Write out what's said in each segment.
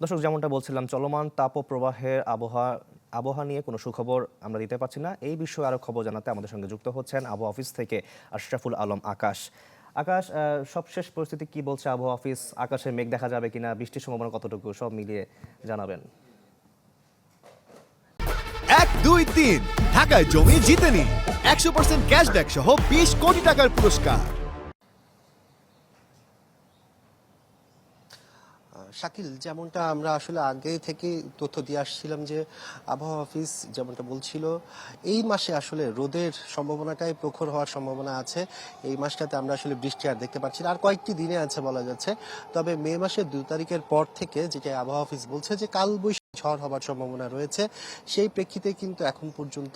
দর্শক, যেমনটা বলছিলাম, চলমান তাপপ্রবাহের আবহাওয়া নিয়ে কোনো সুখবর আমরা দিতে পারছি না। এই বিষয়ে আরো খবর জানাতে আমাদের সঙ্গে যুক্ত হচ্ছেন আবহাওয়া অফিস থেকে আশরাফুল আলম আকাশ। আকাশ, সবশেষ পরিস্থিতি কি বলছে আবহাওয়া অফিস? আকাশে মেঘ দেখা যাবে কিনা, বৃষ্টির সম্ভাবনা কতটুকু, সব মিলিয়ে জানাবেন। 1, 2, 3 ঢাকায় জমি জিতে নিন 100% ক্যাশব্যাক সহ 20 কোটি টাকার পুরস্কার। শাকিল, যেমনটা আমরা আসলে আগে থেকে তথ্য দিয়ে আসছিলাম যে আবহাওয়া অফিস যেমনটা বলছিল, এই মাসে আসলে রোদের সম্ভাবনাটাই প্রখর হওয়ার সম্ভাবনা আছে। এই মাসটাতে আমরা আসলে বৃষ্টি আর দেখতে পাচ্ছি না, আর কয়েকটি দিনে আছে বলা যাচ্ছে। তবে মে মাসের 2 তারিখের পর থেকে যেটা আবহাওয়া অফিস বলছে যে কালবৈশাখী ঝড় হবার সম্ভাবনা রয়েছে। সেই প্রেক্ষিতে কিন্তু এখন পর্যন্ত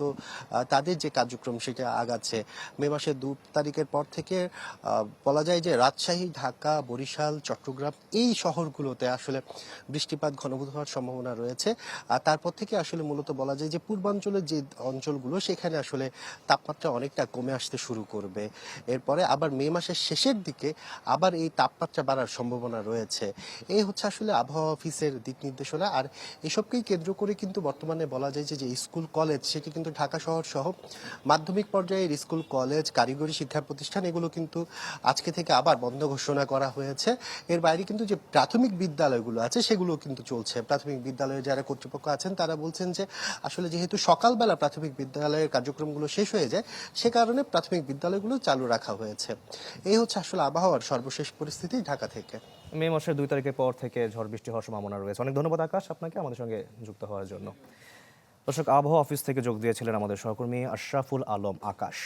তাদের যে কার্যক্রম সেটা আগাচ্ছে। মে মাসের 2 তারিখের পর থেকে বলা যায় যে রাজশাহী, ঢাকা, বরিশাল, চট্টগ্রাম এই শহরগুলোতে আসলে বৃষ্টিপাত ঘনীভূত হওয়ার সম্ভাবনা রয়েছে। আর তারপর থেকে আসলে মূলত বলা যায় যে পূর্বাঞ্চলের যে অঞ্চলগুলো সেখানে আসলে তাপমাত্রা অনেকটা কমে আসতে শুরু করবে। এরপরে আবার মে মাসের শেষের দিকে আবার এই তাপমাত্রা বাড়ার সম্ভাবনা রয়েছে। এই হচ্ছে আসলে আবহাওয়া অফিসের দিক নির্দেশনা। আর এসবকেই কেন্দ্র করে কিন্তু বর্তমানে বলা যায় যে স্কুল কলেজ সেটি কিন্তু ঢাকা শহর সহ মাধ্যমিক পর্যায়ের স্কুল কলেজ, কারিগরি শিক্ষা প্রতিষ্ঠান এগুলো কিন্তু আজকে থেকে আবার বন্ধ ঘোষণা করা হয়েছে। এর বাইরে কিন্তু যে প্রাথমিক বিদ্যালয়গুলো আছে সেগুলো কিন্তু চলছে। প্রাথমিক বিদ্যালয়ে যারা কর্তৃপক্ষ আছেন তারা বলছেন যে আসলে যেহেতু সকালবেলা প্রাথমিক বিদ্যালয়ের কার্যক্রমগুলো শেষ হয়ে যায়, সে কারণে প্রাথমিক বিদ্যালয়গুলো চালু রাখা হয়েছে। এই হচ্ছে আসলে আবহাওয়ার সর্বশেষ পরিস্থিতি ঢাকা থেকে। মে মাসের 2 তারিখের পর থেকে ঝড় বৃষ্টি হওয়ার সম্ভাবনা রয়েছে। অনেক ধন্যবাদ আকাশ আপনাকে আমাদের সঙ্গে যুক্ত হওয়ার জন্য। দর্শক, আবহাওয়া অফিস থেকে যোগ দিয়েছিলেন আমাদের সহকর্মী আশরাফুল আলম আকাশ।